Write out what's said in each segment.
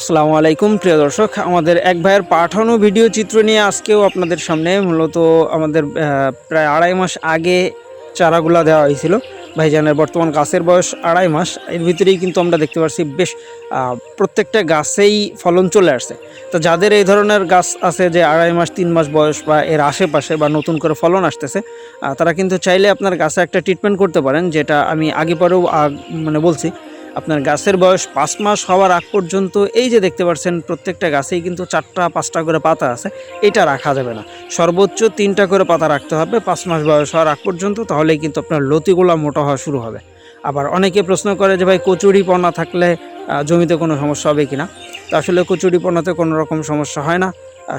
আসসালামু আলাইকুম প্রিয় দর্শক, আমাদের এক ভাইয়ের পাঠানো ভিডিও চিত্র নিয়ে আজকেও আপনাদের সামনে মূলত আমাদের প্রায় 2.5 মাস আগে চারাগুলা দেওয়া হয়েছিল। ভাইজানের বর্তমান গাছের বয়স 2.5 মাস। এর ভিতরেই কিন্তু আমরা দেখতে পাচ্ছি বেশ প্রত্যেকটা গাছেই ফলন চলে আসছে। তো যাদের এই ধরনের গাছ আছে যে 2.5 মাস 3 মাস বয়স বা এর আশেপাশে বা নতুন করে ফলন আসতেছে, তারা কিন্তু চাইলে আপনার গাছে একটা ট্রিটমেন্ট করতে পারেন, যেটা আমি আগে পরেও বলছি। আপনার গাছের বয়স 5 মাস হওয়ার আগ পর্যন্ত এই যে দেখতে পাচ্ছেন প্রত্যেকটা গাছেই কিন্তু 4টা-5টা করে পাতা আছে, এটা রাখা যাবে না। সর্বোচ্চ 3টা করে পাতা রাখতে হবে 5 মাস বয়স হওয়ার আগ পর্যন্ত, তাহলেই কিন্তু আপনার লতিগুলা মোটা হওয়া শুরু হবে। আবার অনেকে প্রশ্ন করে যে ভাই কচুরিপনা থাকলে জমিতে কোনো সমস্যা হবে কিনা। তো আসলে কচুরিপনাতে কোনো রকম সমস্যা হয় না।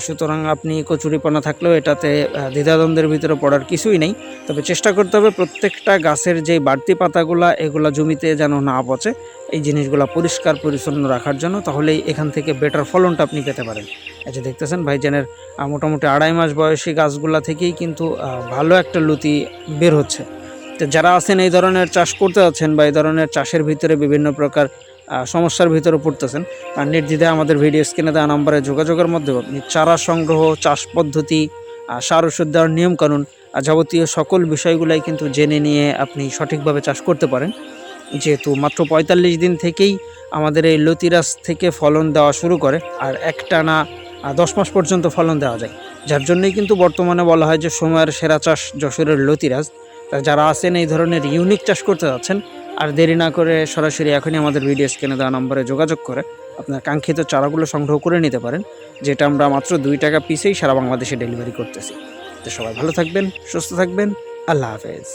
সুতরাং আপনি কচুরিপনা থাকলেও এটাতে দ্বিধাদ্বন্দ্বের ভিতরে পড়ার কিছুই নেই। তবে চেষ্টা করতে হবে প্রত্যেকটা গাছের যে বাড়তি পাতাগুলা এগুলা জমিতে যেন না পচে, এই জিনিসগুলো পরিষ্কার পরিচ্ছন্ন রাখার জন্য, তাহলেই এখান থেকে বেটার ফলনটা আপনি পেতে পারেন। এই যে দেখতেছেন ভাইজানের মোটামুটি 2.5 মাস বয়সী গাছগুলা থেকেই কিন্তু ভালো একটা লতি বের হচ্ছে। তো যারা আছেন এই ধরনের চাষ করতে যাচ্ছেন বা এই ধরনের চাষের ভিতরে বিভিন্ন প্রকার সমস্যার ভিতরে পড়তেছেন, নির্দ্বিধায় আমাদের ভিডিও স্ক্রিনে দেওয়া নম্বরে যোগাযোগের মাধ্যমে আপনি চারা সংগ্রহ, চাষ পদ্ধতি, সার ওষুধ দেওয়ার নিয়মকানুন, যাবতীয় সকল বিষয়গুলাই কিন্তু জেনে নিয়ে আপনি সঠিকভাবে চাষ করতে পারেন। যেহেতু মাত্র 45 দিন থেকেই আমাদের এই লতিরাজ থেকে ফলন দেওয়া শুরু করে, আর একটানা 10 মাস পর্যন্ত ফলন দেওয়া যায়। যার জন্যই কিন্তু বর্তমানে বলা হয় যে সময়ের সেরা চাষ যশোরের লতিরাজ। তা যারা আছেন এই ধরনের ইউনিক চাষ করতে যাচ্ছেন, আর দেরি না করে সরাসরি এখনই আমাদের ভিডিও স্ক্রিনে দেওয়া নম্বরে যোগাযোগ করে আপনার কাঙ্ক্ষিত চারাগুলো সংগ্রহ করে নিতে পারেন, যেটা আমরা মাত্র 2 টাকা পিসেই সারা বাংলাদেশে ডেলিভারি করতেছি। তো সবাই ভালো থাকবেন, সুস্থ থাকবেন, আল্লাহ হাফেজ।